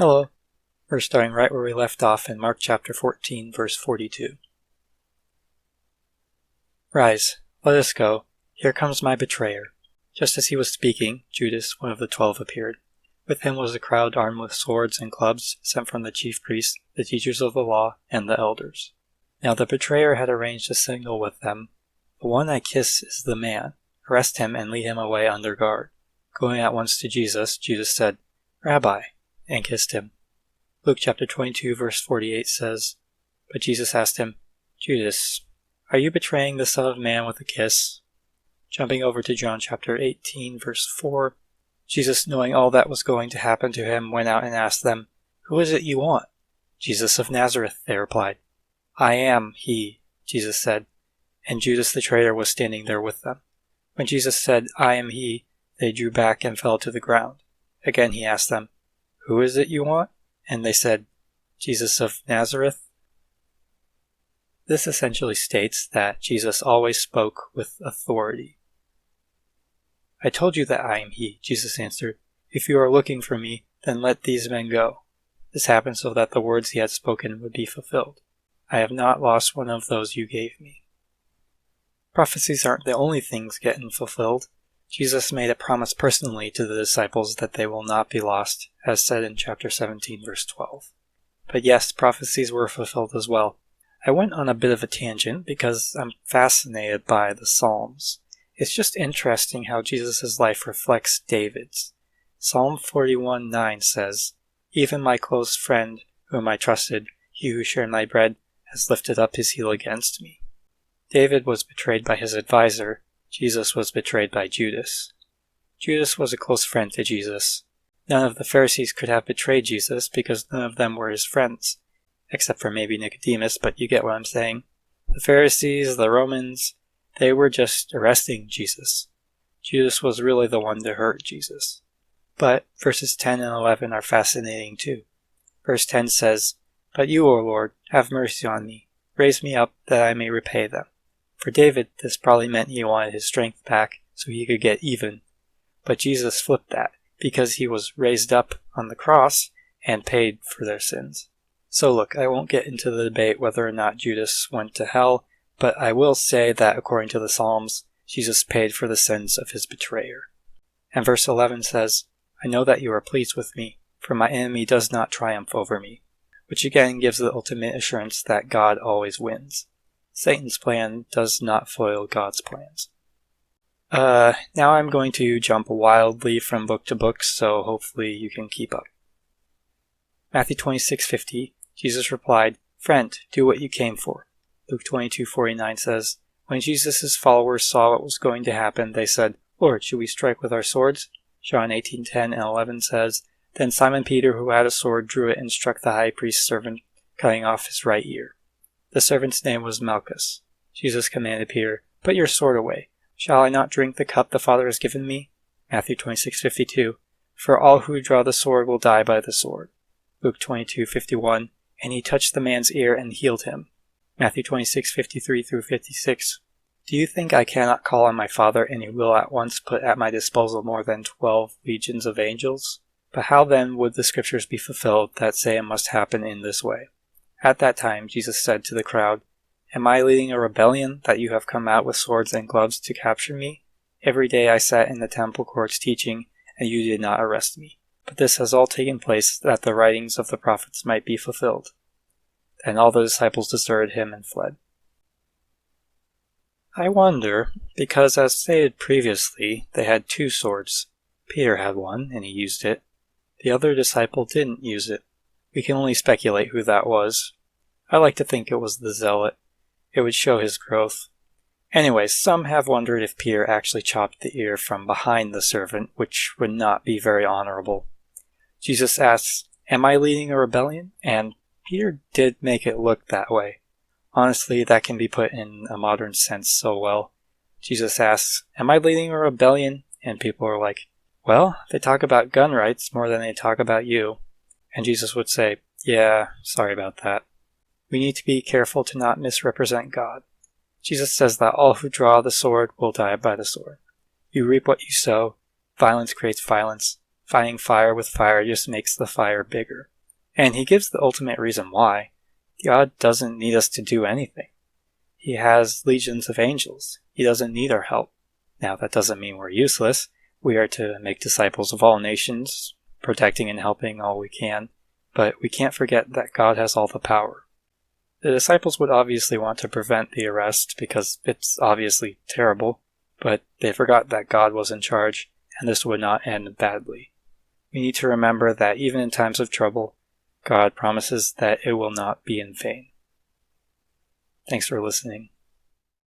Hello. We're starting right where we left off in Mark chapter 14, verse 42. Rise, let us go. Here comes my betrayer. Just as he was speaking, Judas, one of the 12, appeared. With him was a crowd armed with swords and clubs sent from the chief priests, the teachers of the law, and the elders. Now the betrayer had arranged a signal with them. The one I kiss is the man. Arrest him and lead him away under guard. Going at once to Jesus, Judas said, Rabbi, and kissed him. Luke chapter 22 verse 48 says, But Jesus asked him, Judas, are you betraying the Son of Man with a kiss? Jumping over to John chapter 18 verse 4, Jesus, knowing all that was going to happen to him, went out and asked them, Who is it you want? Jesus of Nazareth, they replied. I am he, Jesus said, and Judas the traitor was standing there with them. When Jesus said, I am he, they drew back and fell to the ground. Again he asked them, Who is it you want? And they said, Jesus of Nazareth. This essentially states that Jesus always spoke with authority. I told you that I am he, Jesus answered. If you are looking for me, then let these men go. This happened so that the words he had spoken would be fulfilled. I have not lost one of those you gave me. Prophecies aren't the only things getting fulfilled. Jesus made a promise personally to the disciples that they will not be lost, as said in chapter 17, verse 12. But yes, prophecies were fulfilled as well. I went on a bit of a tangent because I'm fascinated by the Psalms. It's just interesting how Jesus' life reflects David's. Psalm 41:9 says, Even my close friend, whom I trusted, he who shared my bread, has lifted up his heel against me. David was betrayed by his advisor. Jesus was betrayed by Judas. Judas was a close friend to Jesus. None of the Pharisees could have betrayed Jesus because none of them were his friends, except for maybe Nicodemus, but you get what I'm saying. The Pharisees, the Romans, they were just arresting Jesus. Judas was really the one to hurt Jesus. But verses 10 and 11 are fascinating too. Verse 10 says, But you, O Lord, have mercy on me. Raise me up that I may repay them. For David, this probably meant he wanted his strength back so he could get even. But Jesus flipped that, because he was raised up on the cross and paid for their sins. So look, I won't get into the debate whether or not Judas went to hell, but I will say that according to the Psalms, Jesus paid for the sins of his betrayer. And verse 11 says, I know that you are pleased with me, for my enemy does not triumph over me, which again gives the ultimate assurance that God always wins. Satan's plan does not foil God's plans. Now I'm going to jump wildly from book to book, so hopefully you can keep up. Matthew 26:50, Jesus replied, Friend, do what you came for. Luke 22:49 says, When Jesus' followers saw what was going to happen, they said, Lord, should we strike with our swords? John 18:10 and 11 says, Then Simon Peter, who had a sword, drew it and struck the high priest's servant, cutting off his right ear. The servant's name was Malchus. Jesus commanded Peter, Put your sword away. Shall I not drink the cup the Father has given me? Matthew 26:52. For all who draw the sword will die by the sword. Luke 22:51. And he touched the man's ear and healed him. Matthew 26:53 through 56. Do you think I cannot call on my Father, and he will at once put at my disposal more than 12 legions of angels? But how then would the scriptures be fulfilled that say it must happen in this way? At that time Jesus said to the crowd, Am I leading a rebellion that you have come out with swords and gloves to capture me? Every day I sat in the temple courts teaching, and you did not arrest me. But this has all taken place that the writings of the prophets might be fulfilled. Then all the disciples deserted him and fled. I wonder, because as stated previously, they had 2 swords. Peter had one, and he used it. The other disciple didn't use it. We can only speculate who that was. I like to think it was the zealot. It would show his growth. Anyways, some have wondered if Peter actually chopped the ear from behind the servant, which would not be very honorable. Jesus asks, Am I leading a rebellion? And Peter did make it look that way. Honestly, that can be put in a modern sense so well. Jesus asks, Am I leading a rebellion? And people are like, Well, they talk about gun rights more than they talk about you. And Jesus would say, Yeah, sorry about that. We need to be careful to not misrepresent God. Jesus says that all who draw the sword will die by the sword. You reap what you sow. Violence creates violence. Fighting fire with fire just makes the fire bigger. And he gives the ultimate reason why. God doesn't need us to do anything. He has legions of angels. He doesn't need our help. Now, that doesn't mean we're useless. We are to make disciples of all nations, protecting and helping all we can. But we can't forget that God has all the power. The disciples would obviously want to prevent the arrest because it's obviously terrible, but they forgot that God was in charge, and this would not end badly. We need to remember that even in times of trouble, God promises that it will not be in vain. Thanks for listening.